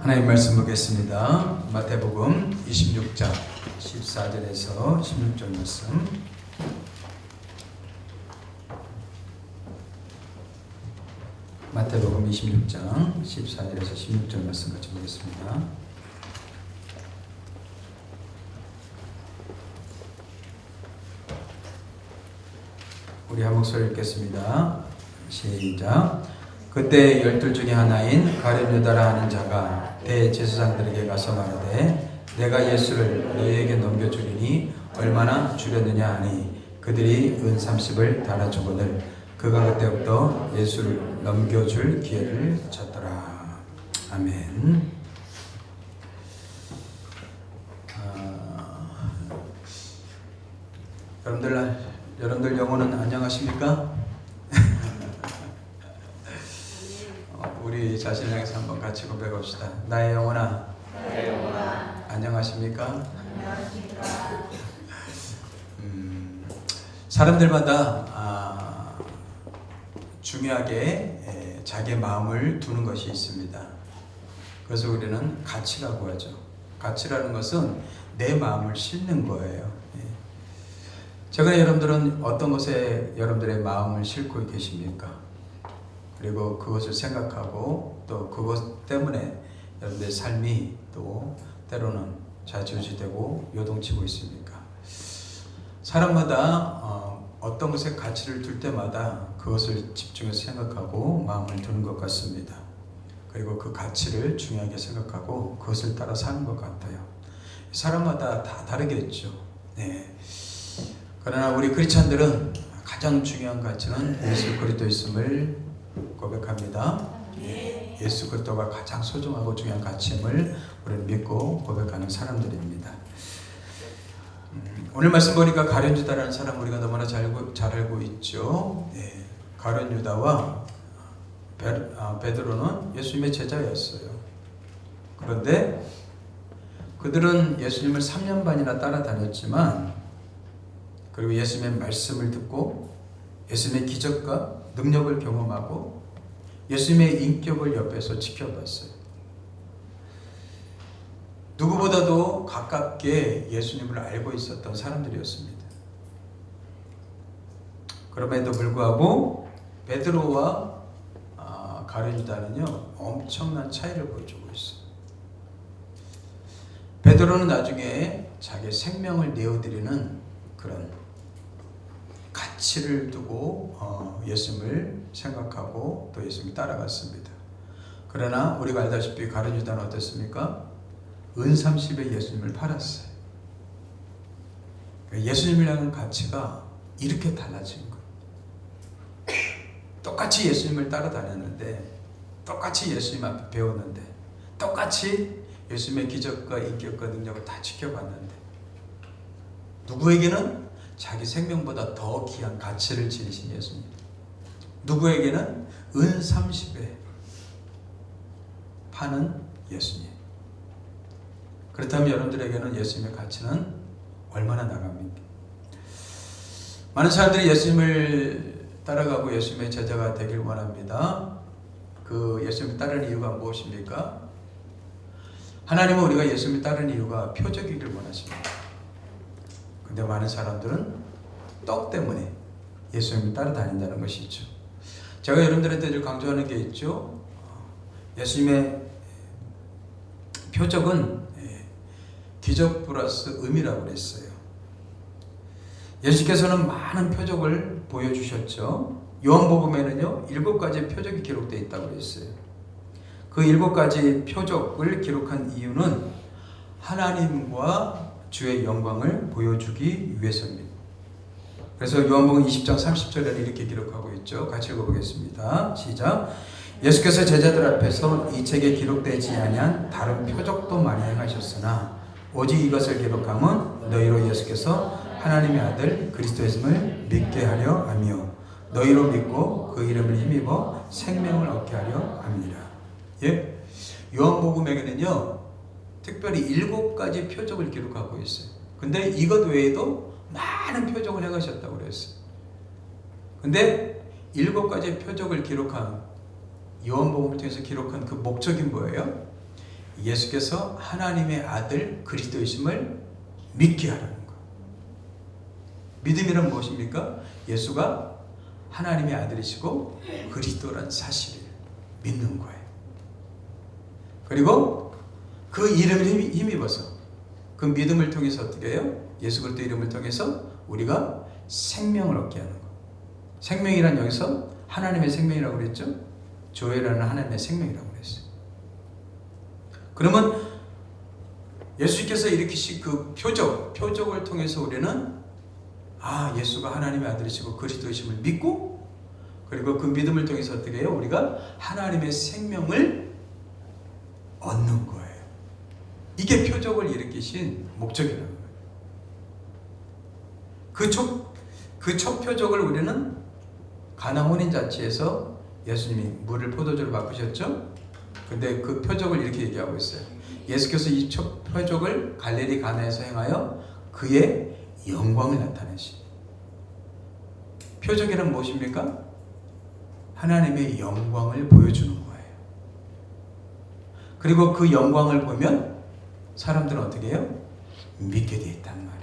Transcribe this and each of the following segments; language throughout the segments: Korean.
하나님 말씀 보겠습니다. 마태복음 26장 14절에서 16절 말씀. 마태복음 26장 14절에서 16절 말씀 같이 보겠습니다. 우리 한 목소리 읽겠습니다. 시작. 그때 12 중에 하나인 가룟 유다라 하는 자가 대제사장들에게 가서 말하되 내가 예수를 너희에게 넘겨주리니 얼마나 주려느냐 하니 그들이 은 30을 달아주거늘 그가 그때부터 예수를 넘겨줄 기회를 찾더라. 아멘. 여러분들 영혼은 안녕하십니까? 우리 자신을 향해서 한번 같이 고백합시다. 나의 영혼아, 안녕하십니까? 사람들마다 중요하게 자기의 마음을 두는 것이 있습니다. 그래서 우리는 가치라고 하죠. 가치라는 것은 내 마음을 싣는 거예요. 최근에 여러분들은 어떤 것에 여러분들의 마음을 싣고 계십니까? 그리고 그것을 생각하고 또 그것 때문에 여러분들의 삶이 또 때로는 좌지우지되고 요동치고 있습니까? 사람마다 어떤 것에 가치를 둘 때마다 그것을 집중해서 생각하고 마음을 두는 것 같습니다. 그리고 그 가치를 중요하게 생각하고 그것을 따라 사는 것 같아요. 사람마다 다 다르겠죠. 네. 그러나 우리 크리스찬들은 가장 중요한 가치는 예수 그리스도 있음을 고백합니다. 예수 그리스도가 가장 소중하고 중요한 가치임을 우리는 믿고 고백하는 사람들입니다. 오늘 말씀 보니까 가룟 유다라는 사람 우리가 너무나 잘 알고 있죠. 가룟 유다와 베드로는 예수님의 제자였어요. 그런데 그들은 예수님을 3년 반이나 따라다녔지만 그리고 예수님의 말씀을 듣고 예수님의 기적과 능력을 경험하고 예수님의 인격을 옆에서 지켜봤어요. 누구보다도 가깝게 예수님을 알고 있었던 사람들이었습니다. 그럼에도 불구하고 베드로와 가룟 유다는요 엄청난 차이를 보여주고 있어요. 베드로는 나중에 자기 생명을 내어드리는 그런 가치를 두고 예수님을 생각하고 또 예수님을 따라갔습니다. 그러나 우리가 알다시피 가룟 유다는 어땠습니까? 은 30에 예수님을 팔았어요. 예수님을 향한 가치가 이렇게 달라진 거예요. 똑같이 예수님을 따라다녔는데 똑같이 예수님 앞에 배웠는데 똑같이 예수님의 기적과 인격과 능력을 다 지켜봤는데 누구에게는 자기 생명보다 더 귀한 가치를 지니신 예수님, 누구에게는 은 30에 파는 예수님. 그렇다면 여러분들에게는 예수님의 가치는 얼마나 나갑니까? 많은 사람들이 예수님을 따라가고 예수님의 제자가 되길 원합니다. 그 예수님을 따르는 이유가 무엇입니까? 하나님은 우리가 예수님을 따르는 이유가 표적이길 원하십니다. 근데 많은 사람들은 떡 때문에 예수님을 따라다닌다는 것이죠. 제가 여러분들한테 늘 강조하는 게 있죠. 예수님의 표적은 기적 플러스 의미라고 그랬어요. 예수께서는 많은 표적을 보여주셨죠. 요한복음에는요 7가지의 표적이 기록되어 있다고 그랬어요. 그 7가지 표적을 기록한 이유는 하나님과 주의 영광을 보여주기 위해서입니다. 그래서 요한복음 20장 30절에는 이렇게 기록하고 있죠. 같이 읽어보겠습니다. 시작. 예수께서 제자들 앞에서 이 책에 기록되지 아니한 다른 표적도 많이 행하셨으나 오직 이것을 기록함은 너희로 예수께서 하나님의 아들 그리스도이심을 믿게 하려 하며 너희로 믿고 그 이름을 힘입어 생명을 얻게 하려 함이라. 예? 요한복음에게는요 특별히 7가지 표적을 기록하고 있어요. 근데 이것 외에도 많은 표적을 행하셨다고 그랬어요. 근데 7가지 표적을 기록한 요한복음을 통해서 기록한 그 목적이 뭐예요? 예수께서 하나님의 아들 그리스도이심을 믿게 하라는 거. 믿음이란 무엇입니까? 예수가 하나님의 아들이시고 그리스도란 사실을 믿는 거예요. 그리고 그 이름을 힘입어서 그 믿음을 통해서 어떻게 해요? 예수 그리스도 이름을 통해서 우리가 생명을 얻게 하는 거. 생명이란 여기서 하나님의 생명이라고 그랬죠? 조회라는 하나님의 생명이라고 그랬어요. 그러면 예수께서 일으키신 그 표적을 통해서 우리는 예수가 하나님의 아들이시고 그리스도이심을 믿고, 그리고 그 믿음을 통해서 어떻게 해요? 우리가 하나님의 생명을 얻는 거예요. 이게 표적을 일으키신 목적이라는 거예요. 그 첫 표적을 우리는 가나 혼인잔치에서 예수님이 물을 포도주로 바꾸셨죠? 근데 그 표적을 이렇게 얘기하고 있어요. 예수께서 이 첫 표적을 갈릴리 가나에서 행하여 그의 영광을 나타내시. 표적이란 무엇입니까? 하나님의 영광을 보여주는 거예요. 그리고 그 영광을 보면 사람들은 어떻게 해요? 믿게 되어 있단 말이에요.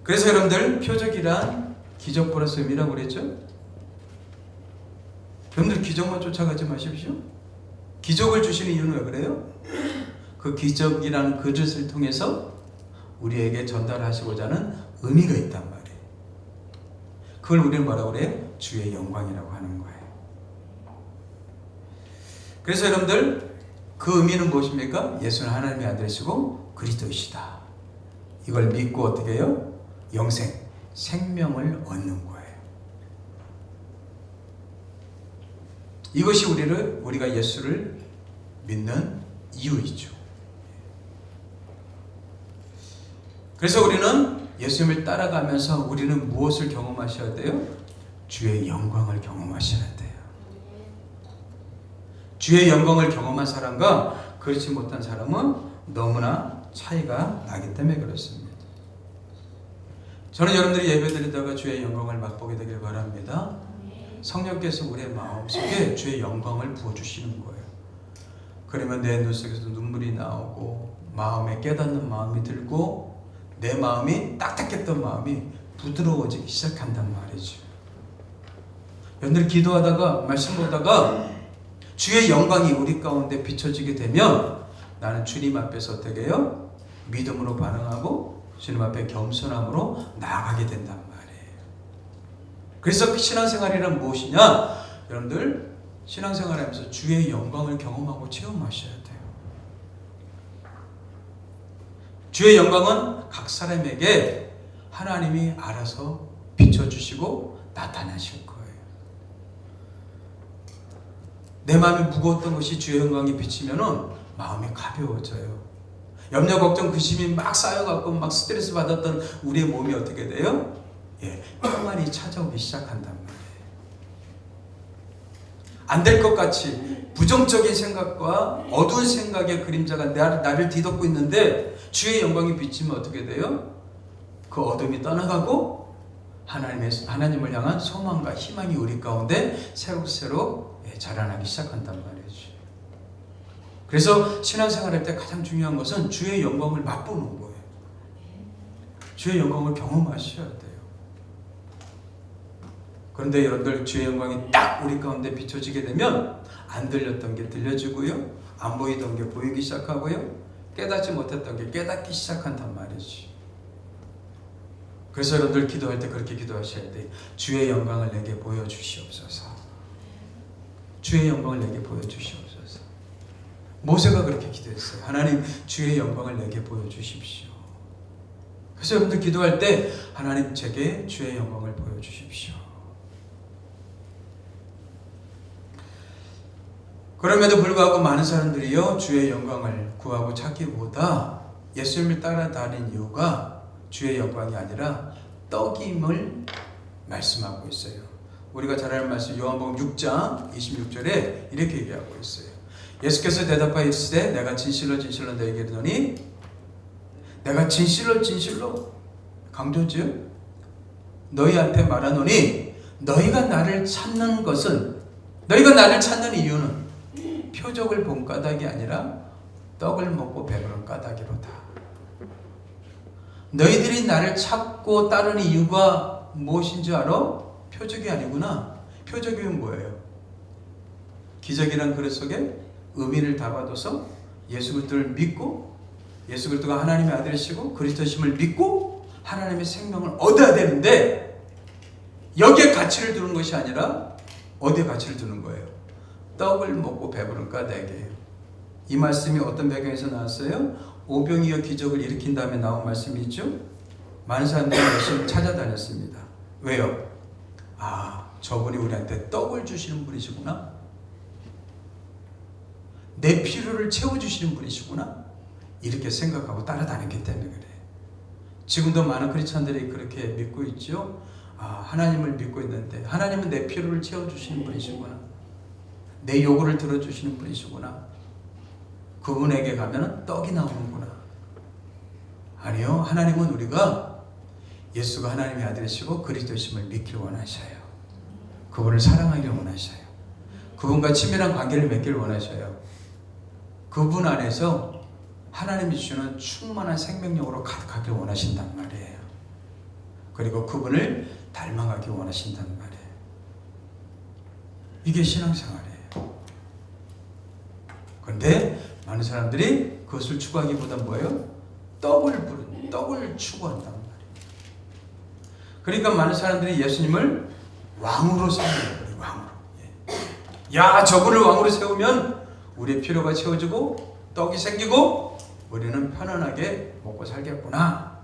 그래서 여러분들, 표적이란 기적 플러스 의미라고 그랬죠? 여러분들 기적만 쫓아가지 마십시오. 기적을 주시는 이유는 왜 그래요? 그 기적이라는 그릇을 통해서 우리에게 전달하시고자 하는 의미가 있단 말이에요. 그걸 우리는 뭐라고 그래요? 주의 영광이라고 하는 거예요. 그래서 여러분들, 그 의미는 무엇입니까? 예수는 하나님의 아들이시고 그리스도이시다. 이걸 믿고 어떻게 해요? 생명을 얻는 거예요. 이것이 우리가 예수를 믿는 이유이죠. 그래서 우리는 예수님을 따라가면서 우리는 무엇을 경험하셔야 돼요? 주의 영광을 경험하셔야 돼요. 주의 영광을 경험한 사람과 그렇지 못한 사람은 너무나 차이가 나기 때문에 그렇습니다. 저는 여러분들이 예배드리다가 주의 영광을 맛보게 되길 바랍니다. 성령께서 우리의 마음속에 주의 영광을 부어주시는 거예요. 그러면 내 눈 속에서 눈물이 나오고 마음에 깨닫는 마음이 들고 내 마음이 딱딱했던 마음이 부드러워지기 시작한단 말이죠. 여러분들이 기도하다가 말씀 보다가 주의 영광이 우리 가운데 비춰지게 되면 나는 주님 앞에서 어떻게 해요? 믿음으로 반응하고 주님 앞에 겸손함으로 나아가게 된단 말이에요. 그래서 신앙생활이란 무엇이냐? 여러분들, 신앙생활하면서 주의 영광을 경험하고 체험하셔야 돼요. 주의 영광은 각 사람에게 하나님이 알아서 비춰주시고 나타나실 거예요. 내 마음이 무거웠던 것이 주의 영광이 비치면은 마음이 가벼워져요. 염려, 걱정, 근심이 막 쌓여갖고 막 스트레스 받았던 우리의 몸이 어떻게 돼요? 평안이 찾아오기 시작한단 말이에요. 안 될 것 같이 부정적인 생각과 어두운 생각의 그림자가 나를 뒤덮고 있는데 주의 영광이 비치면 어떻게 돼요? 그 어둠이 떠나가고 하나님을 향한 소망과 희망이 우리 가운데 새록새록 자라나기 시작한단 말이죠. 그래서 신앙생활할 때 가장 중요한 것은 주의 영광을 맛보는 거예요. 주의 영광을 경험하셔야 돼요. 그런데 여러분들, 주의 영광이 딱 우리 가운데 비춰지게 되면 안 들렸던 게 들려지고요, 안 보이던 게 보이기 시작하고요, 깨닫지 못했던 게 깨닫기 시작한단 말이지. 그래서 여러분들 기도할 때 그렇게 기도하셔야 돼요. 주의 영광을 내게 보여주시옵소서. 주의 영광을 내게 보여주시옵소서. 모세가 그렇게 기도했어요. 하나님, 주의 영광을 내게 보여주십시오. 그래서 여러분들 기도할 때 하나님, 제게 주의 영광을 보여주십시오. 그럼에도 불구하고 많은 사람들이요, 주의 영광을 구하고 찾기보다 예수님을 따라다니는 이유가 주의 영광이 아니라 떡임을 말씀하고 있어요. 우리가 잘 아는 말씀 요한복음 6장 26절에 이렇게 얘기하고 있어요. 예수께서 대답하여 이르시되 내가 진실로 진실로 너희에게 이르노니, 내가 진실로 진실로 강조죠. 너희한테 말하노니, 너희가 나를 찾는 이유는 표적을 본 까닭이 아니라 떡을 먹고 배부른 까닭이로다. 너희들이 나를 찾고 따르는 이유가 무엇인 줄 알아? 표적이 아니구나. 표적이면 뭐예요? 기적이란 그릇 속에 의미를 담아둬서 예수 그리스도를 믿고 예수 그리스도가 하나님의 아들이시고 그리스도심을 믿고 하나님의 생명을 얻어야 되는데 여기에 가치를 두는 것이 아니라 어디에 가치를 두는 거예요? 떡을 먹고 배부른 까닭이에요. 이 말씀이 어떤 배경에서 나왔어요? 오병이어 기적을 일으킨 다음에 나온 말씀이 있죠? 많은 사람들이 열심히 찾아다녔습니다. 왜요? 아, 저분이 우리한테 떡을 주시는 분이시구나. 내 필요를 채워주시는 분이시구나. 이렇게 생각하고 따라다녔기 때문에 그래요. 지금도 많은 크리스찬들이 그렇게 믿고 있죠. 아, 하나님을 믿고 있는데 하나님은 내 필요를 채워주시는 분이시구나. 내 요구를 들어주시는 분이시구나. 그분에게 가면 떡이 나오는구나. 아니요. 하나님은 우리가 예수가 하나님의 아들이시고 그리스도이심을 믿기를 원하셔요. 그분을 사랑하기를 원하셔요. 그분과 친밀한 관계를 맺기를 원하셔요. 그분 안에서 하나님이 주시는 충만한 생명력으로 가득하길 원하신단 말이에요. 그리고 그분을 닮아가길 원하신단 말이에요. 이게 신앙생활이에요. 그런데 많은 사람들이 그것을 추구하기보다 뭐예요? 떡을 추구한단 말이에요. 그러니까 많은 사람들이 예수님을 왕으로 세워요. 왕으로. 야, 저분을 왕으로 세우면 우리의 필요가 채워지고 떡이 생기고 우리는 편안하게 먹고 살겠구나.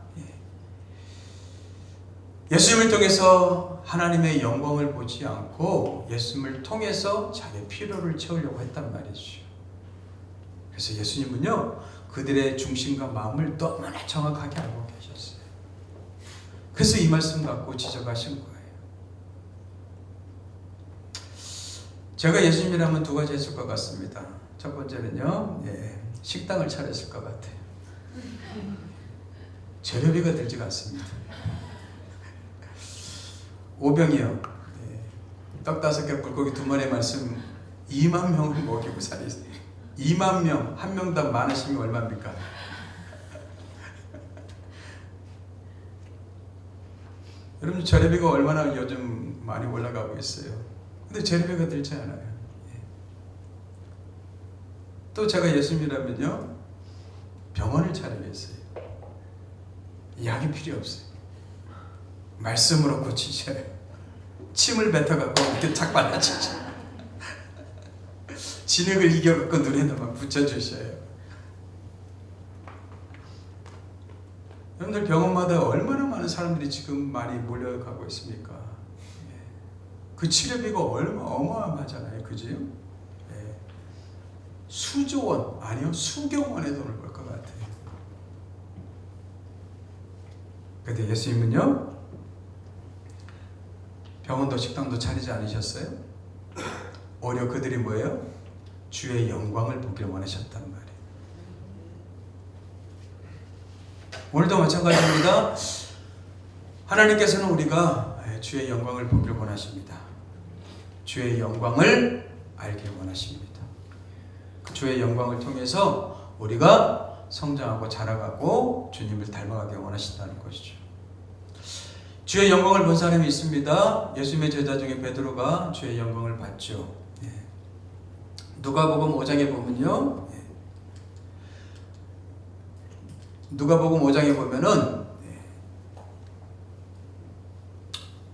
예수님을 통해서 하나님의 영광을 보지 않고 예수님을 통해서 자기의 필요를 채우려고 했단 말이죠. 그래서 예수님은요, 그들의 중심과 마음을 너무나 정확하게 알고 계셨어요. 그래서 이 말씀 갖고 지적하신 거예요. 제가 예수님이라면 두 가지 했을 것 같습니다. 첫 번째는요, 식당을 차렸을 것 같아요. 재료비가 들지가 않습니다. 오병이요. 떡 5개 물고기 2마리의 말씀 2만 명을 먹이고 살았어요. 2만 명, 한 명당 많으시면 얼마입니까? 여러분 재료비가 얼마나 요즘 많이 올라가고 있어요. 근데 재료비가 들지 않아요. 또 제가 예수님이라면요, 병원을 차리겠어요. 약이 필요 없어요. 말씀으로 고치셔요. 침을 뱉어갖고 이렇게 착 발라주셔요. 진흙을 이겨갖고 눈에다 막 붙여주셔요. 여러분들 병원마다 얼마나 많은 사람들이 지금 많이 몰려가고 있습니까? 그 치료비가 어마어마하잖아요. 그지요? 수조 원, 아니요, 수경 원의 돈을 벌 것 같아요. 그런데 예수님은요, 병원도 식당도 차리지 않으셨어요? 오히려 그들이 뭐예요? 주의 영광을 보길 원하셨단 말이에요. 오늘도 마찬가지입니다. 하나님께서는 우리가 주의 영광을 보길 원하십니다. 주의 영광을 알길 원하십니다. 그 주의 영광을 통해서 우리가 성장하고 자라가고 주님을 닮아가길 원하신다는 것이죠. 주의 영광을 본 사람이 있습니다. 예수님의 제자 중에 베드로가 주의 영광을 봤죠. 누가복음 5장에 보면요, 누가복음 5장에 보면은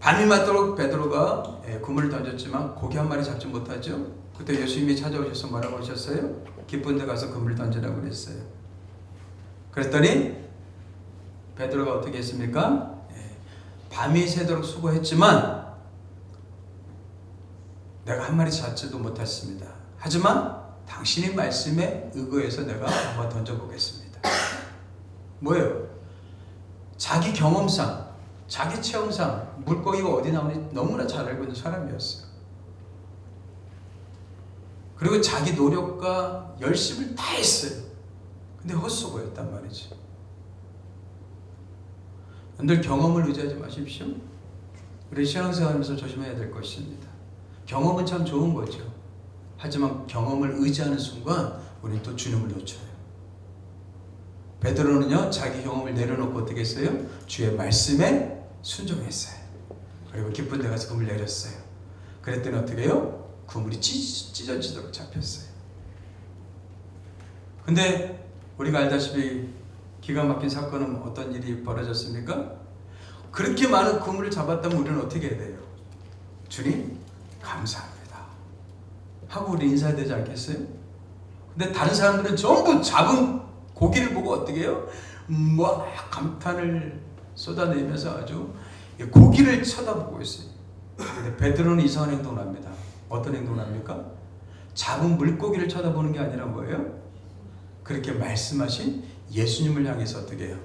밤이 맞도록 베드로가 그물을 던졌지만 고기 한 마리 잡지 못하죠. 그때 예수님이 찾아오셔서 뭐라고 하셨어요? 깊은 데 가서 그물을 던지라고 그랬어요. 그랬더니 베드로가 어떻게 했습니까? 밤이 새도록 수고했지만 내가 한 마리 잡지도 못했습니다. 하지만 당신의 말씀에 의거해서 내가 한번 던져보겠습니다. 뭐예요? 자기 경험상, 자기 체험상 물고기가 어디 나오는지 너무나 잘 알고 있는 사람이었어요. 그리고 자기 노력과 열심을 다 했어요. 근데 헛수고였단 말이죠. 늘 경험을 의지하지 마십시오. 우리 신앙생활하면서 조심해야 될 것입니다. 경험은 참 좋은 거죠. 하지만 경험을 의지하는 순간 우리는 또 주님을 놓쳐요. 베드로는요 자기 경험을 내려놓고 어떻게 했어요? 주의 말씀에 순종했어요. 그리고 깊은 데 가서 그물 내렸어요. 그랬더니 어떻게 해요? 그물이 찢어지도록 잡혔어요. 근데 우리가 알다시피 기가 막힌 사건은 어떤 일이 벌어졌습니까? 그렇게 많은 그물을 잡았다면 우리는 어떻게 해야 돼요? 주님 감사합니다 하고 우리 인사해야 되지 않겠어요? 근데 다른 사람들은 전부 잡은 고기를 보고 어떻게 해요? 막 감탄을 쏟아내면서 아주 고기를 쳐다보고 있어요. 근데 베드로는 이상한 행동을 합니다. 어떤 행동을 합니까? 잡은 물고기를 쳐다보는 게 아니라 뭐예요? 그렇게 말씀하신 예수님을 향해서 어떻게 해요?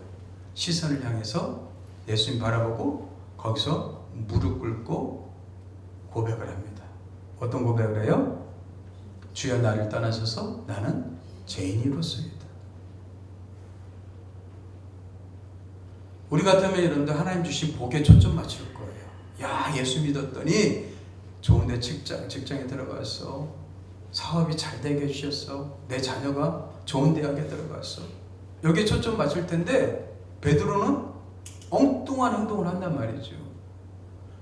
시선을 향해서 예수님 바라보고 거기서 무릎 꿇고 고백을 합니다. 어떤 고백을 해요? 주여 나를 떠나셔서 나는 죄인이로소이다. 우리 같으면 여러분들 하나님 주신 복에 초점 맞출 거예요. 야 예수 믿었더니 좋은데 직장에 들어갔어. 사업이 잘 되게 해주셨어. 내 자녀가 좋은 대학에 들어갔어. 여기에 초점 맞출 텐데 베드로는 엉뚱한 행동을 한단 말이죠.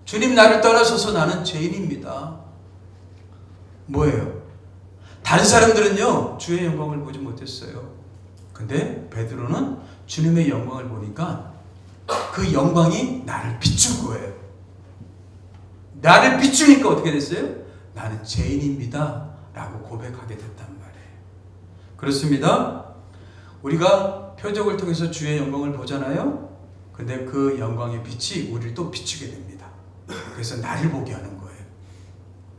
주님 나를 떠나셔서 나는 죄인입니다. 뭐예요? 다른 사람들은요 주의 영광을 보지 못했어요. 근데 베드로는 주님의 영광을 보니까 그 영광이 나를 비춘 거예요. 나를 비추니까 어떻게 됐어요? 나는 죄인입니다 라고 고백하게 됐단 말이에요. 그렇습니다. 우리가 표적을 통해서 주의 영광을 보잖아요. 근데 그 영광의 빛이 우리를 또 비추게 됩니다. 그래서 나를 보게 하는 거예요.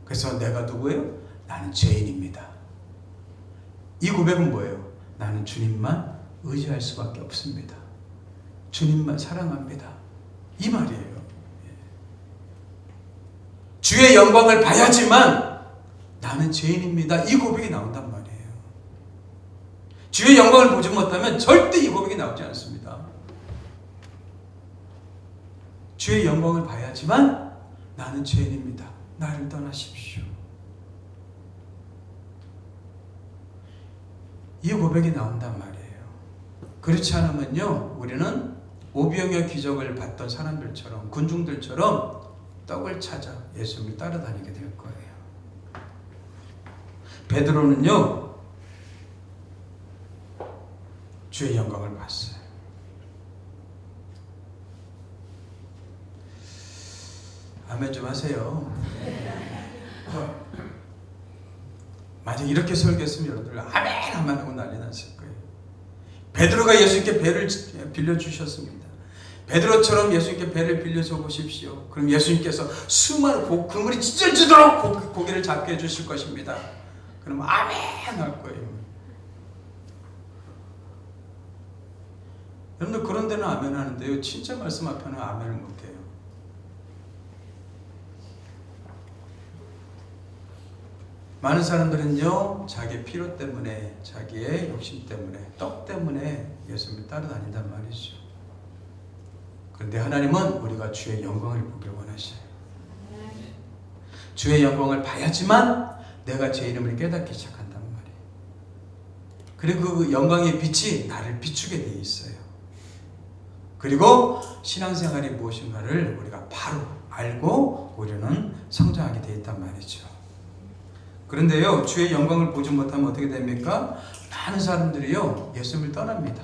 그래서 내가 누구예요? 나는 죄인입니다. 이 고백은 뭐예요? 나는 주님만 의지할 수밖에 없습니다. 주님만 사랑합니다. 이 말이에요. 주의 영광을 봐야지만 나는 죄인입니다. 이 고백이 나온단 말이에요. 주의 영광을 보지 못하면 절대 이 고백이 나오지 않습니다. 주의 영광을 봐야지만 나는 죄인입니다. 나를 떠나십시오. 이 고백이 나온단 말이에요. 그렇지 않으면요 우리는 오병이어 기적을 봤던 사람들처럼 군중들처럼 떡을 찾아 예수님을 따라다니게 될 거예요. 베드로는요 주의 영광을 봤어요. 아멘 좀 하세요. 만약 이렇게 설교했으면 여러분들 아멘 아멘 하고 난리 났을 거예요. 베드로가 예수님께 배를 빌려주셨습니다. 베드로처럼 예수님께 배를 빌려줘 보십시오. 그럼 예수님께서 수많은 그물이 찢어지도록 고기를 잡게 해주실 것입니다. 그럼 아멘 할 거예요. 여러분들 그런 데는 아멘 하는데요 진짜 말씀 앞에는 아멘을 못해요. 많은 사람들은요 자기의 필요 때문에 자기의 욕심 때문에 떡 때문에 예수님을 따라다닌단 말이죠. 그런데 하나님은 우리가 주의 영광을 보길 원하셔요. 주의 영광을 봐야지만 내가 제 이름을 깨닫기 시작한단 말이에요. 그리고 그 영광의 빛이 나를 비추게 돼 있어요. 그리고 신앙생활이 무엇인가를 우리가 바로 알고 우리는 성장하게 돼 있단 말이죠. 그런데요 주의 영광을 보지 못하면 어떻게 됩니까? 많은 사람들이요 예수님을 떠납니다.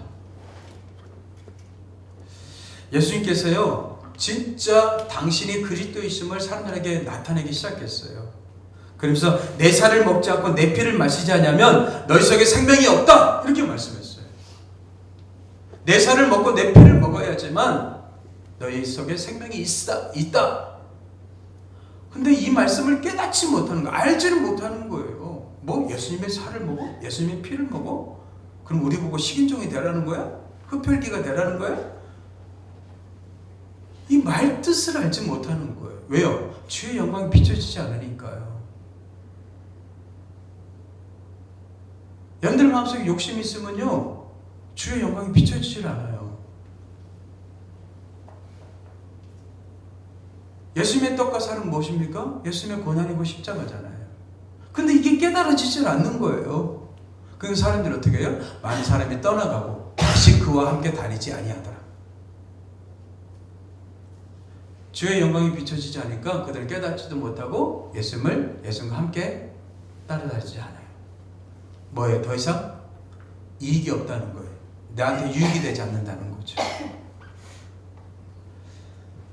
예수님께서요 진짜 당신이 그리스도이심을 사람들에게 나타내기 시작했어요. 그러면서 내 살을 먹지 않고 내 피를 마시지 않으면 너희 속에 생명이 없다 이렇게 말씀했어요. 내 살을 먹고 내 피를 먹어야지만 너희 속에 생명이 있다. 근데 이 말씀을 깨닫지 못하는 거, 알지를 못하는 거예요. 뭐 예수님의 살을 먹어? 예수님의 피를 먹어? 그럼 우리 보고 식인종이 되라는 거야? 흡혈귀가 되라는 거야? 이 말 뜻을 알지 못하는 거예요. 왜요? 주의 영광이 비춰지지 않으니까요. 여러분들 마음속에 욕심이 있으면요 주의 영광이 비춰지질 않아요. 예수님의 떡과 살은 무엇입니까? 예수님의 고난이고 십자가잖아요. 근데 이게 깨달아지질 않는 거예요. 그래서 사람들이 어떻게 해요? 많은 사람이 떠나가고 다시 그와 함께 다니지 아니하더라. 주의 영광이 비춰지지 않으니까 그들은 깨닫지도 못하고 예수님과 함께 따라다니지 않아요. 뭐예요? 더 이상 이익이 없다는 거예요. 나한테 유익이 되지 않는다는 거죠.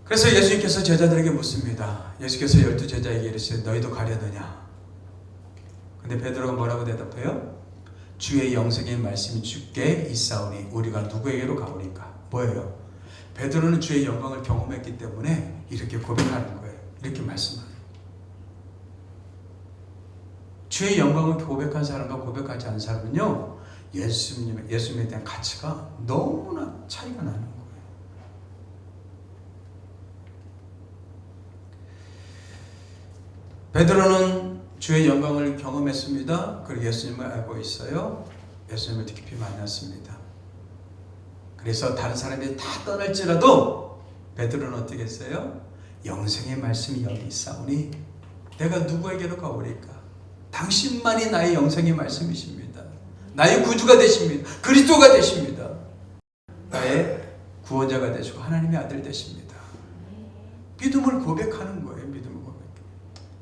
그래서 예수님께서 제자들에게 묻습니다. 예수께서 12제자에게 이르시되 너희도 가려느냐? 근데 베드로가 뭐라고 대답해요? 주의 영생의 말씀이 주께 있사오니 우리가 누구에게로 가오리까? 뭐예요? 베드로는 주의 영광을 경험했기 때문에 이렇게 고백하는 거예요. 이렇게 말씀하는 거예요. 주의 영광을 고백한 사람과 고백하지 않은 사람은요, 예수님에 대한 가치가 너무나 차이가 나는 거예요. 베드로는 주의 영광을 경험했습니다. 그리고 예수님을 알고 있어요. 예수님을 깊이 만났습니다. 그래서 다른 사람들이 다 떠날지라도 베드로는 어떻게 했어요? 영생의 말씀이 여기 있사오니 내가 누구에게로 가오리까? 당신만이 나의 영생의 말씀이십니다. 나의 구주가 되십니다. 그리스도가 되십니다. 나의 구원자가 되시고 하나님의 아들 되십니다. 믿음을 고백하는 거예요. 믿음을 고백.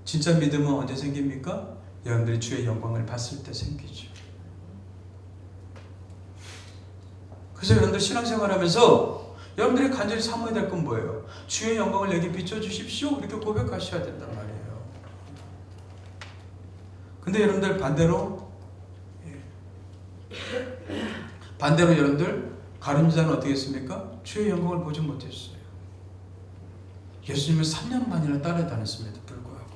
진짜 믿음은 언제 생깁니까? 여러분들이 주의 영광을 봤을 때 생기죠. 그래서 여러분들 신앙생활하면서 여러분들이 간절히 삼아야 될 건 뭐예요? 주의 영광을 내게 비춰주십시오. 이렇게 고백하셔야 된단 말이에요. 근데 여러분들 반대로 여러분들 가룟유다는 어떻게 했습니까? 주의 영광을 보지 못했어요. 예수님을 3년 반이나 따라다녔음에도 불구하고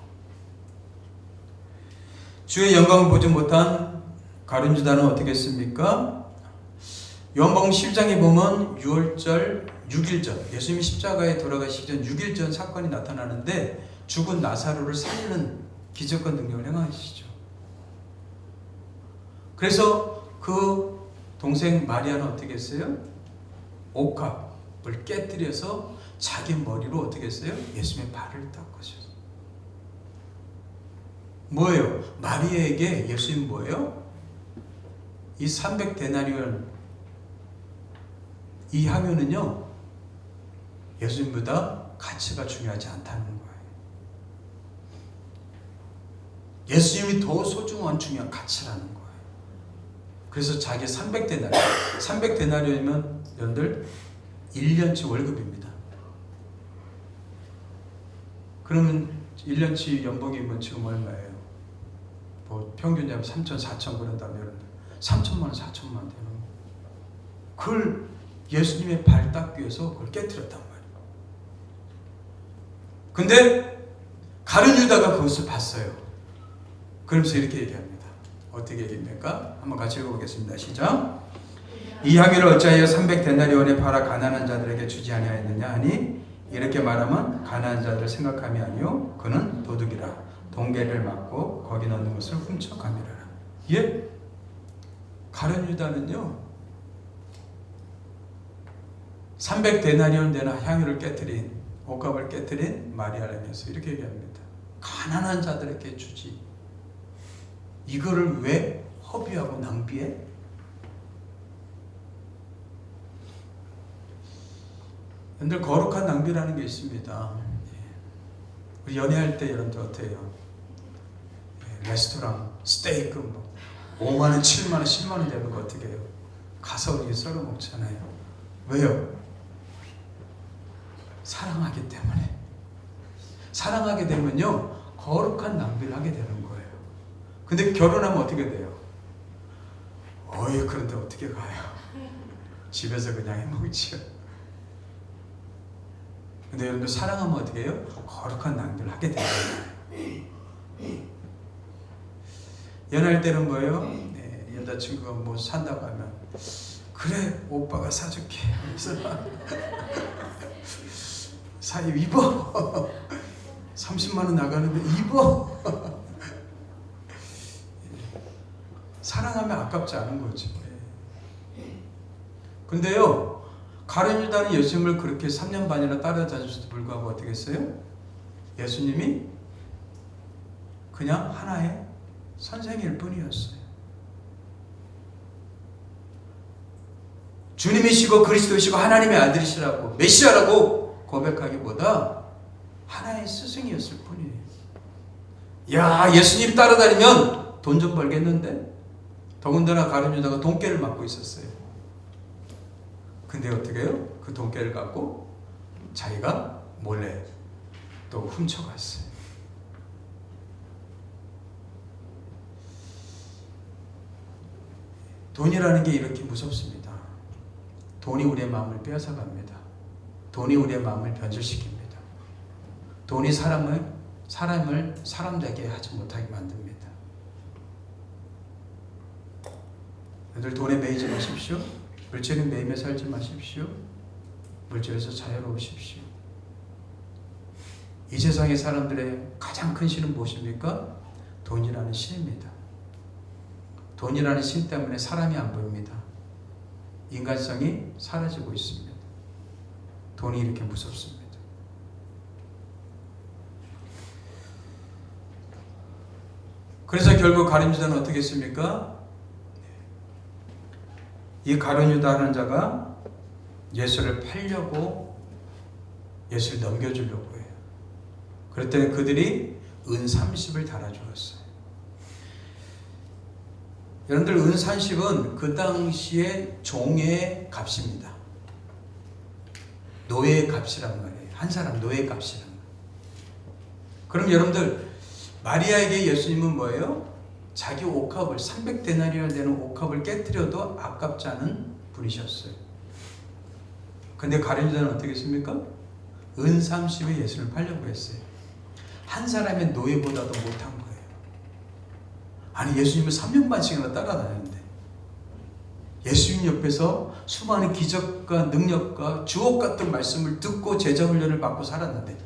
주의 영광을 보지 못한 가룟유다는 어떻게 했습니까? 요한복음 10장에 보면 6월절 6일 전 예수님이 십자가에 돌아가시기 전 6일 전 사건이 나타나는데 죽은 나사로를 살리는 기적과 능력을 행하시죠. 그래서 그 동생 마리아는 어떻게 했어요? 옥합을 깨뜨려서 자기 머리로 어떻게 했어요? 예수님의 발을 닦으셨어요. 뭐예요? 마리아에게 예수님 뭐예요? 이 300데나리온 이 향유는요 예수님보다 가치가 중요하지 않다는 거예요. 예수님이 더 소중한 중요한 가치라는 거예요. 그래서 자기 300데나리온이면 여러분들 1년치 월급입니다. 그러면 1년치 연봉이면 지금 얼마예요? 뭐 평균 잡으면 3천, 4천 그런다면 3천만 원, 4천만 원 되는 거예요. 그걸 예수님의 발 닦기 위해서 그걸 깨뜨렸단 말이에요. 근데 가룟유다가 그것을 봤어요. 그러면서 이렇게 얘기합니다. 어떻게 얘기합니까? 한번 같이 읽어보겠습니다. 시작. 이 향유를 어찌하여 300데나리온에 팔아 가난한 자들에게 주지 아니하였느냐 하니 이렇게 말하면 가난한 자들을 생각함이 아니요 그는 도둑이라 동계를 막고 거기 넣는 것을 훔쳐가미라. 예? 가룟유다는요 300데나리온 되는 향유를 깨뜨린 옥합을 깨뜨린 마리아를 위해서 이렇게 얘기합니다. 가난한 자들에게 주지. 이거를 왜 허비하고 낭비해? 여러분들 거룩한 낭비라는 게 있습니다. 우리 연애할 때 여러분들 어때요? 레스토랑 스테이크 뭐 5만원, 7만원, 10만원 되는 거 어떻게 해요? 가서 이렇게 썰어 먹잖아요. 왜요? 사랑하기 때문에. 사랑하게 되면요 거룩한 낭비를 하게 되는 거예요. 근데 결혼하면 어떻게 돼요? 어이 그런데 어떻게 가요? 집에서 그냥 해먹지요. 근데 여러분들 사랑하면 어떻게 해요? 거룩한 낭비를 하게 되는 거예요. 연애할 때는 뭐예요? 네, 여자친구가 뭐 산다고 하면 그래 오빠가 사줄게 그래서 사입 입어 30만원 나가는데 입어 사랑하면 아깝지 않은 거지. 근데요 가룟유다는 예수님을 그렇게 3년 반이나 따라다녔음에도 불구하고 어떻게 했어요? 예수님이 그냥 하나의 선생일 뿐이었어요. 주님이시고 그리스도이시고 하나님의 아들이시라고 메시아라고 고백하기보다 하나의 스승이었을 뿐이에요. 야, 예수님 따라다니면 돈 좀 벌겠는데? 더군다나 가룟 유다가 돈깨를 맡고 있었어요. 근데 어떻게 해요? 그 돈깨를 갖고 자기가 몰래 또 훔쳐갔어요. 돈이라는 게 이렇게 무섭습니다. 돈이 우리의 마음을 빼앗아갑니다. 돈이 우리의 마음을 변질시킵니다. 돈이 사람을 사람 되게 하지 못하게 만듭니다. 여러분들 돈에 매이지 마십시오. 물질에 매임에 살지 마십시오. 물질에서 자유로우십시오. 이 세상의 사람들의 가장 큰 신은 무엇입니까? 돈이라는 신입니다. 돈이라는 신 때문에 사람이 안 보입니다. 인간성이 사라지고 있습니다. 돈이 이렇게 무섭습니다. 그래서 결국 가룟 유다는 어떻게 했습니까? 이 가룟 유다 하는 자가 예수를 팔려고 예수를 넘겨주려고 해요. 그랬더니 그들이 은 30을 달아주었어요. 여러분들 은 30은 그 당시에 종의 값입니다. 노예의 값이란 말이에요. 한 사람 노예의 값이란 말이에요. 그럼 여러분들 마리아에게 예수님은 뭐예요? 자기 옥합을 300데나리온 되는 옥합을 깨뜨려도 아깝지 않은 분이셨어요. 근데 가룟 유다는 어떻게 했습니까? 은 30에 예수를 팔려고 했어요. 한 사람의 노예보다도 못한 거예요. 아니 예수님을 3년반씩이나 따라다녔는데 예수님 옆에서 수많은 기적과 능력과 주옥 같은 말씀을 듣고 제자 훈련을 받고 살았는데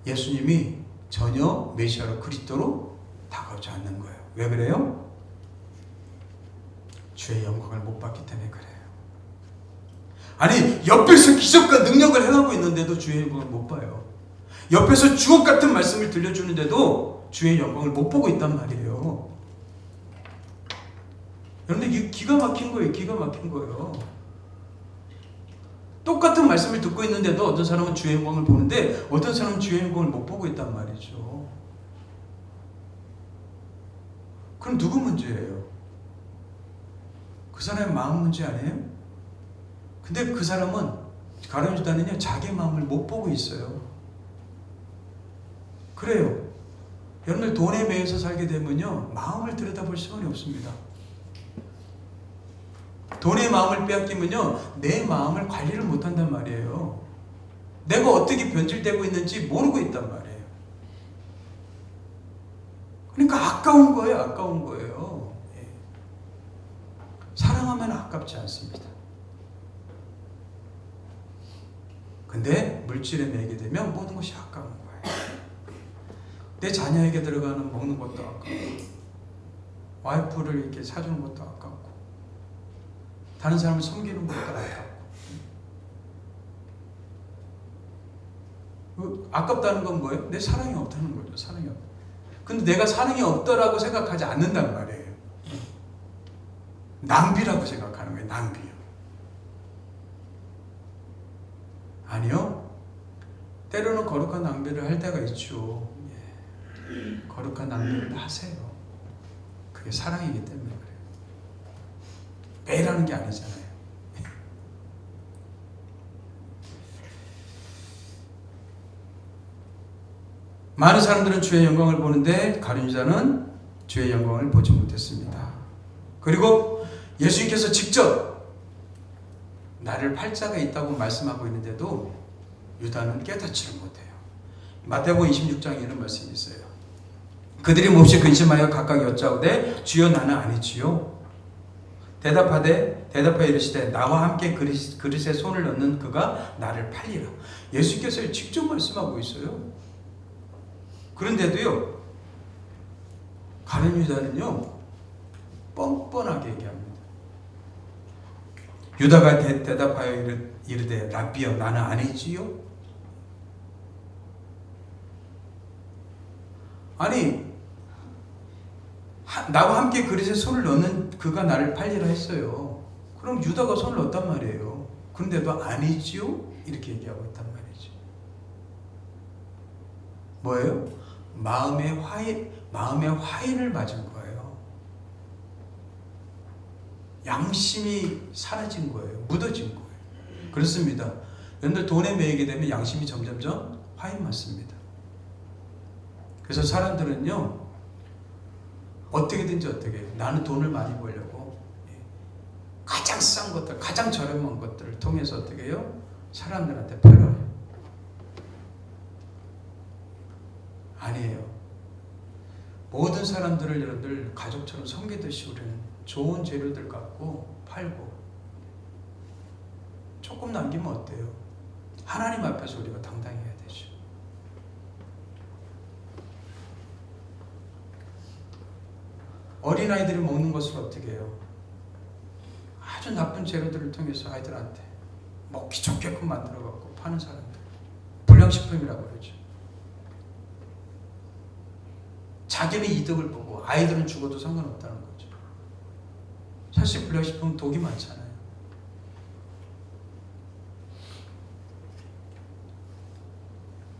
예수님이 전혀 메시아로 그리스도로 다가오지 않는 거예요. 왜 그래요? 주의 영광을 못 받기 때문에 그래요. 아니 옆에서 기적과 능력을 행하고 있는데도 주의 영광을 못 봐요. 옆에서 주옥 같은 말씀을 들려주는데도 주의 영광을 못 보고 있단 말이에요. 여러분들 이게 기가 막힌 거예요. 기가 막힌 거예요. 똑같은 말씀을 듣고 있는데도 어떤 사람은 주의 영광을 보는데 어떤 사람은 주의 영광을 못 보고 있단 말이죠. 그럼 누구 문제예요? 그 사람의 마음 문제 아니에요? 근데 그 사람은 가룟 유다는요 자기의 마음을 못 보고 있어요. 그래요. 여러분들 돈에 매여서 살게 되면요 마음을 들여다볼 시간이 없습니다. 돈의 마음을 빼앗기면요 내 마음을 관리를 못한단 말이에요. 내가 어떻게 변질되고 있는지 모르고 있단 말이에요. 그러니까 아까운 거예요. 아까운 거예요. 사랑하면 아깝지 않습니다. 근데 물질에 매게 되면 모든 것이 아까운 거예요. 내 자녀에게 들어가는 먹는 것도 아깝고 와이프를 이렇게 사주는 것도 아깝고 다른 사람을 섬기는 것도 아깝고 아깝다는 건 뭐예요? 내 사랑이 없다는 거죠. 사랑이 없다. 근데 내가 사랑이 없다라고 생각하지 않는단 말이에요. 낭비라고 생각하는 거예요. 낭비요. 아니요. 때로는 거룩한 낭비를 할 때가 있죠. 거룩한 낭비를 하세요. 그게 사랑이기 때문에 그래요. 매일 하는 게 아니잖아요. 많은 사람들은 주의 영광을 보는데 가룟 유다는 주의 영광을 보지 못했습니다. 그리고 예수님께서 직접 나를 팔 자가 있다고 말씀하고 있는데도 유다는 깨닫지를 못해요. 마태복음 26장에 이런 말씀이 있어요. 그들이 몹시 근심하여 각각 여짜오되 주여 나는 아니지요. 대답하여 이르시되 나와 함께 그릇에 손을 넣는 그가 나를 팔리라. 예수께서 직접 말씀하고 있어요. 그런데도요 가룟 유다는요 뻔뻔하게 얘기합니다. 유다가 대답하여 이르되 랍비여 나는 아니지요. 아니 나와 함께 그릇에 손을 넣는 그가 나를 팔리라 했어요. 그럼 유다가 손을 넣었단 말이에요. 그런데도 아니지요? 이렇게 얘기하고 있단 말이죠. 뭐예요? 마음의 화인을 맞은 거예요. 양심이 사라진 거예요. 묻어진 거예요. 그렇습니다. 여러분들 돈에 매이게 되면 양심이 점점점 화인 맞습니다. 그래서 사람들은요, 어떻게든지 나는 돈을 많이 벌려고 가장 싼 것들, 가장 저렴한 것들을 통해서 어떻게 해요? 사람들한테 팔아요. 아니에요. 모든 사람들을 여러분들 가족처럼 섬기듯이 우리는 좋은 재료들 갖고 팔고 조금 남기면 어때요? 하나님 앞에서 우리가 당당해야 되죠. 어린아이들이 먹는 것을 어떻게 해요? 아주 나쁜 재료들을 통해서 아이들한테 먹기 좋게끔 만들어갖고 파는 사람들, 불량식품이라고 그러죠. 자기는 이득을 보고 아이들은 죽어도 상관없다는 거죠. 사실 불량식품은 독이 많잖아요.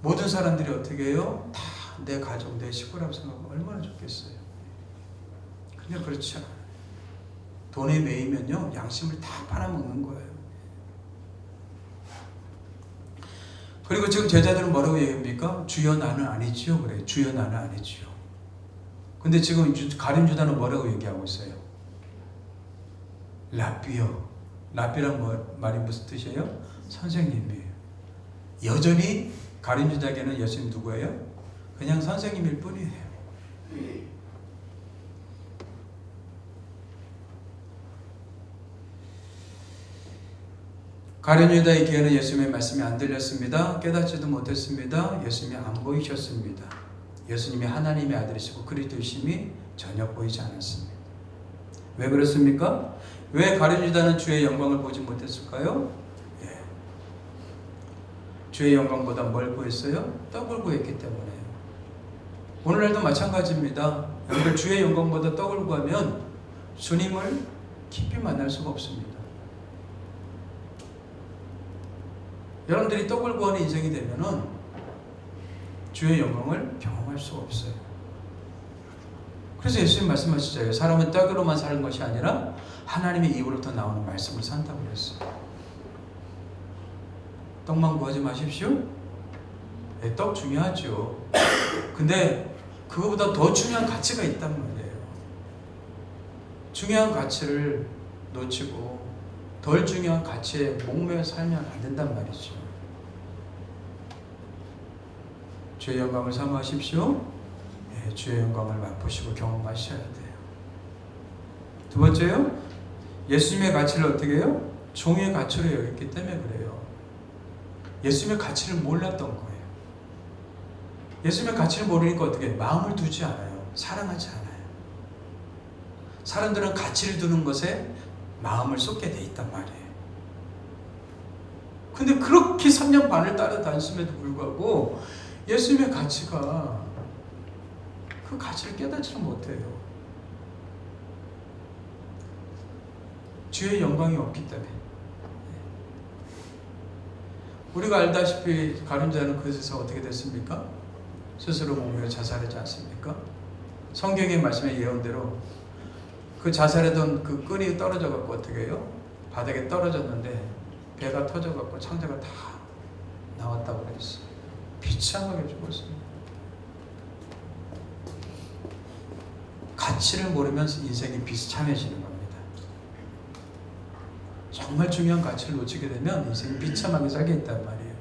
모든 사람들이 어떻게 해요? 다 내 가족, 내 식구라고 생각하면 얼마나 좋겠어요. 근데 그렇지 않아요. 돈에 매이면요, 양심을 다 팔아먹는 거예요. 그리고 지금 제자들은 뭐라고 얘기합니까? 주여 나는 아니지요. 그래요. 주여 나는 아니지요. 근데 지금 가룟 유다는 뭐라고 얘기하고 있어요? 라삐요. 라삐란 말이 무슨 뜻이에요? 선생님이에요. 여전히 가룟 유다에게는 예수님 누구예요? 그냥 선생님일 뿐이에요. 가룟 유다의 귀에는 예수님의 말씀이 안 들렸습니다. 깨닫지도 못했습니다. 예수님이 안 보이셨습니다. 예수님이 하나님의 아들이시고 그리스도이심이 전혀 보이지 않았습니다. 왜 그렇습니까? 왜 가룟 유다는 주의 영광을 보지 못했을까요? 주의 영광보다 뭘 구했어요? 떡을 구했기 때문에요. 오늘날도 마찬가지입니다. 여러분들 주의 영광보다 떡을 구하면 주님을 깊이 만날 수가 없습니다. 여러분들이 떡을 구하는 인생이 되면은 주의 영광을 경험할 수가 없어요. 그래서 예수님 말씀하시잖아요. 사람은 떡으로만 사는 것이 아니라 하나님의 입으로부터 나오는 말씀을 산다고 그랬어요. 떡만 구하지 마십시오. 네, 떡 중요하죠. 근데 그거보다 더 중요한 가치가 있단 말이에요. 중요한 가치를 놓치고 덜 중요한 가치에 목매어 살면 안 된단 말이죠. 주의 영광을 사모하십시오. 네, 주의 영광을 맛보시고 경험하셔야 돼요. 두 번째요, 예수님의 가치를 어떻게 해요? 종의 가치로 여겼기 때문에 그래요. 예수님의 가치를 몰랐던 거예요. 예수님의 가치를 모르니까 어떻게 해요? 마음을 두지 않아요. 사랑하지 않아요. 사람들은 가치를 두는 것에 마음을 쏟게 돼 있단 말이에요. 근데 그렇게 3년 반을 따라다녔음에도 불구하고 예수님의 가치가 그 가치를 깨닫지를 못해요. 주의 영광이 없기 때문에. 우리가 알다시피 가룟 유다는 그것에서 어떻게 됐습니까? 스스로 목매어 자살하지 않습니까? 성경의 말씀의 예언대로 그 자살하던 그 끈이 떨어져 갖고 어떻게 해요? 바닥에 떨어졌는데 배가 터져 갖고 창자가 다 나왔다고 그랬어요. 비참하게 죽었습니다. 가치를 모르면 인생이 비참해지는 겁니다. 정말 중요한 가치를 놓치게 되면 인생이 비참하게 살게 있단 말이에요.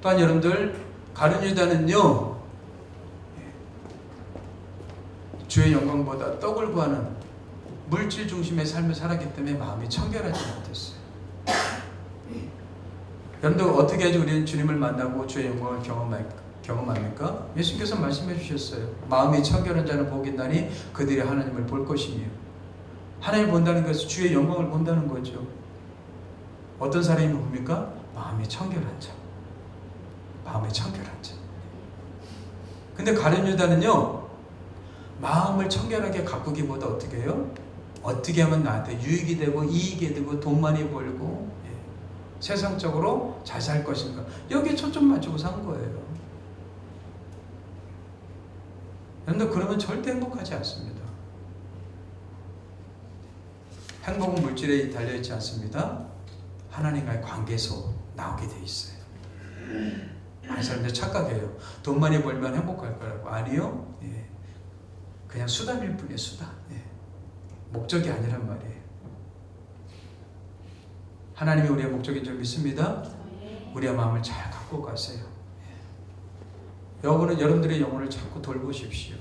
또한 여러분들, 가룟 유다는요, 주의 영광보다 떡을 구하는 물질 중심의 삶을 살았기 때문에 마음이 청결하지 못했어요. 여러분들 어떻게 해야지 우리는 주님을 만나고 주의 영광을 경험합니까? 예수님께서 말씀해 주셨어요. 마음이 청결한 자는 복이 있나니 그들이 하나님을 볼 것이며. 하나님을 본다는 것은 주의 영광을 본다는 거죠. 어떤 사람이 봅니까? 마음이 청결한 자. 마음이 청결한 자. 근데 가룟 유다는요, 마음을 청결하게 가꾸기보다 어떻게 해요? 어떻게 하면 나한테 유익이 되고 이익이 되고 돈 많이 벌고 세상적으로 잘 살 것인가, 여기에 초점 맞추고 산 거예요. 그런데 그러면 절대 행복하지 않습니다. 행복은 물질에 달려있지 않습니다. 하나님과의 관계에서 나오게 돼 있어요. 많은 사람들이 착각해요. 돈 많이 벌면 행복할 거라고. 아니요. 그냥 수단일 뿐이에요. 수단. 목적이 아니란 말이에요. 하나님이 우리의 목적인 줄 믿습니다. 우리의 마음을 잘 갖고 가세요. 여러분들의 영혼을 자꾸 돌보십시오.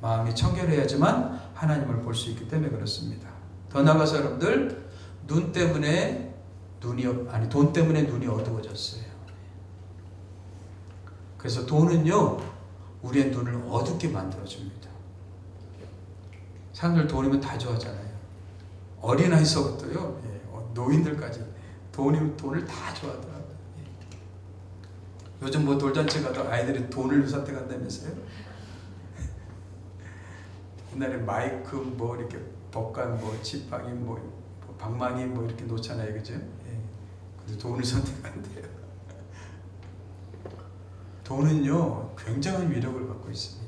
마음이 청결해야지만 하나님을 볼 수 있기 때문에 그렇습니다. 더 나아가서 여러분들, 돈 때문에 눈이 어두워졌어요. 그래서 돈은요, 우리의 눈을 어둡게 만들어줍니다. 사람들 돈이면 다 좋아하잖아요. 어린아이서부터요, 노인들까지 돈을 다 좋아하더라고요. 요즘 뭐 돌잔치 가도 아이들이 돈을 선택한다면서요? 옛날에 마이크 뭐 이렇게 법관 뭐 지팡이 뭐 방망이 뭐 이렇게 놓잖아요, 그죠? 근데 돈을 선택한대요. 돈은요, 굉장한 위력을 갖고 있습니다.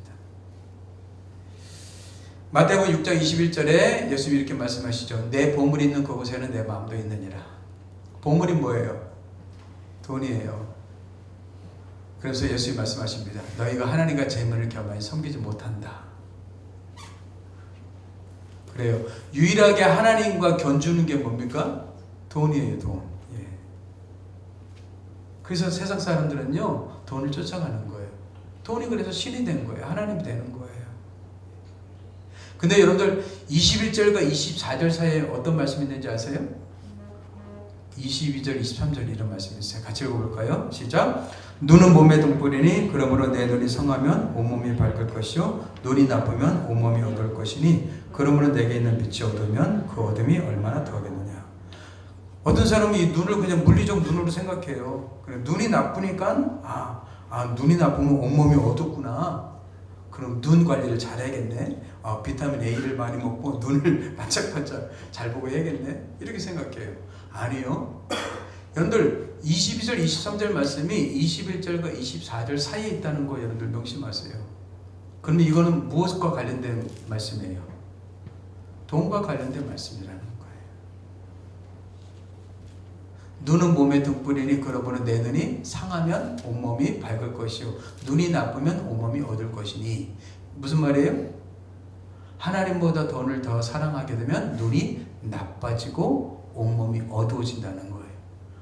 마태복음 6장 21절에 예수님이 이렇게 말씀하시죠. 내 보물이 있는 그곳에는 내 마음도 있느니라. 보물이 뭐예요? 돈이에요. 그래서 예수님이 말씀하십니다. 너희가 하나님과 재물을 겸하여 섬기지 못한다. 그래요. 유일하게 하나님과 견주는 게 뭡니까? 돈이에요, 돈. 그래서 세상 사람들은요, 돈을 쫓아가는 거예요. 돈이 그래서 신이 된 거예요. 하나님이 되는 거예요. 근데 여러분들 21절과 24절 사이에 어떤 말씀이 있는지 아세요? 22절, 23절 이런 말씀이 있어요. 같이 읽어볼까요? 시작. 눈은 몸의 등불이니 그러므로 내 눈이 성하면 온몸이 밝을 것이요 눈이 나쁘면 온몸이 어두울 것이니 그러므로 내게 있는 빛이 어두우면 그 어둠이 얼마나 더하겠느냐. 어떤 사람이 이 눈을 그냥 물리적 눈으로 생각해요. 그래, 눈이 나쁘니까 눈이 나쁘면 온몸이 어둡구나. 그럼 눈 관리를 잘해야겠네. 비타민 A를 많이 먹고 눈을 반짝반짝 잘 보고 해야겠네. 이렇게 생각해요. 아니요. 여러분들 22절 23절 말씀이 21절과 24절 사이에 있다는 거 여러분들 명심하세요. 그러면 이거는 무엇과 관련된 말씀이에요? 돈과 관련된 말씀이라는 거예요. 눈은 몸의 등불이니 그러므로 내 눈이 상하면 온몸이 밝을 것이요 눈이 나쁘면 온몸이 어두울 것이니. 무슨 말이에요? 하나님보다 돈을 더 사랑하게 되면 눈이 나빠지고 온몸이 어두워진다는 거예요.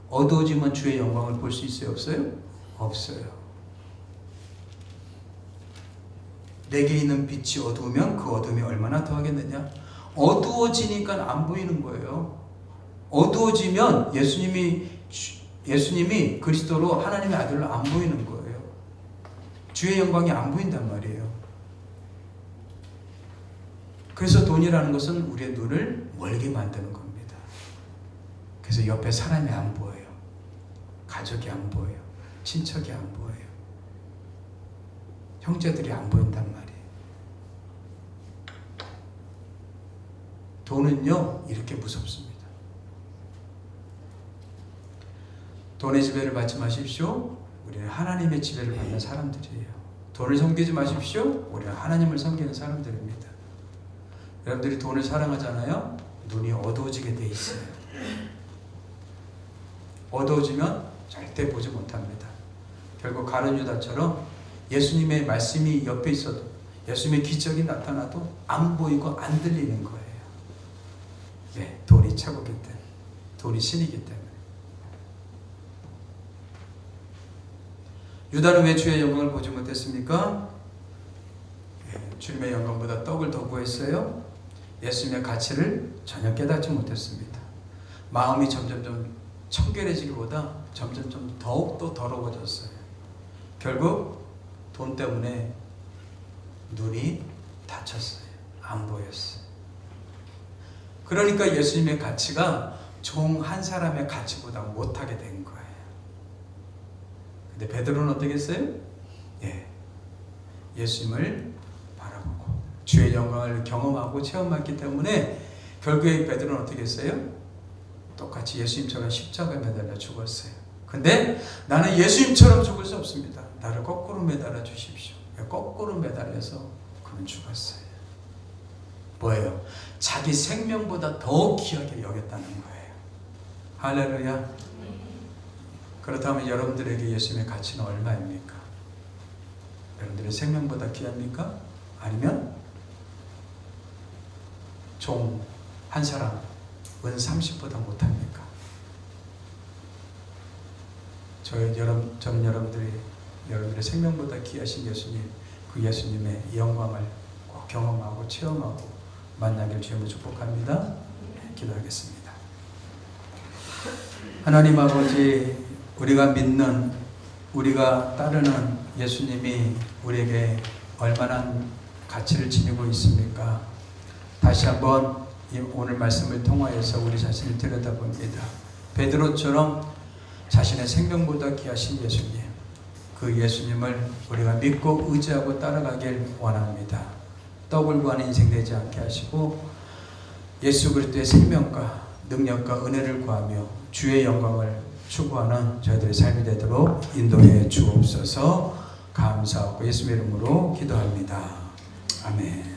어두워지면 주의 영광을 볼 수 있어요? 없어요? 없어요. 내게 있는 빛이 어두우면 그 어둠이 얼마나 더하겠느냐? 어두워지니까 안 보이는 거예요. 어두워지면 예수님이 그리스도로 하나님의 아들로 안 보이는 거예요. 주의 영광이 안 보인단 말이에요. 그래서 돈이라는 것은 우리의 눈을 멀게 만드는 겁니다. 그래서 옆에 사람이 안 보여요. 가족이 안 보여요. 친척이 안 보여요. 형제들이 안 보인단 말이에요. 돈은요, 이렇게 무섭습니다. 돈의 지배를 받지 마십시오. 우리는 하나님의 지배를 받는 사람들이에요. 돈을 섬기지 마십시오. 우리는 하나님을 섬기는 사람들입니다. 여러분들이 돈을 사랑하잖아요. 눈이 어두워지게 돼 있어요. 어두워지면 절대 보지 못합니다. 결국 가룟 유다처럼 예수님의 말씀이 옆에 있어도 예수님의 기적이 나타나도 안 보이고 안 들리는 거예요. 네, 돈이 최고기 때문에, 돈이 신이기 때문에. 유다는 왜 주의 영광을 보지 못했습니까? 주님의 영광보다 떡을 더 구했어요. 예수님의 가치를 전혀 깨닫지 못했습니다. 마음이 점점점 청결해지기보다 점점점 더욱더 더러워졌어요. 결국 돈 때문에 눈이 다쳤어요. 안 보였어요. 그러니까 예수님의 가치가 종 한 사람의 가치보다 못하게 된 거예요. 근데 베드로는 어떻게 했어요? 예수님을 바라보고 주의 영광을 경험하고 체험했기 때문에 결국에 베드로는 어떻게 했어요? 똑같이 예수님처럼 십자가에 매달려 죽었어요. 근데 나는 예수님처럼 죽을 수 없습니다. 나를 거꾸로 매달아 주십시오. 거꾸로 매달려서 그는 죽었어요. 뭐예요? 자기 생명보다 더 귀하게 여겼다는 거예요. 할렐루야. 그렇다면 여러분들에게 예수님의 가치는 얼마입니까? 여러분들의 생명보다 귀합니까? 아니면 종 한 사람 은 30보다 못합니까? 저는 여러분들의 생명보다 귀하신 예수님, 그 예수님의 영광을 꼭 경험하고 체험하고 만나길 주님으로 축복합니다. 기도하겠습니다. 하나님 아버지, 우리가 믿는, 우리가 따르는 예수님이 우리에게 얼마나 가치를 지니고 있습니까? 다시 한번 오늘 말씀을 통하여서 우리 자신을 들여다봅니다. 베드로처럼 자신의 생명보다 귀하신 예수님, 그 예수님을 우리가 믿고 의지하고 따라가길 원합니다. 떡을 구하는 인생 되지 않게 하시고 예수 그리스도의 생명과 능력과 은혜를 구하며 주의 영광을 추구하는 저희들의 삶이 되도록 인도해 주옵소서. 감사하고 예수의 이름으로 기도합니다. 아멘.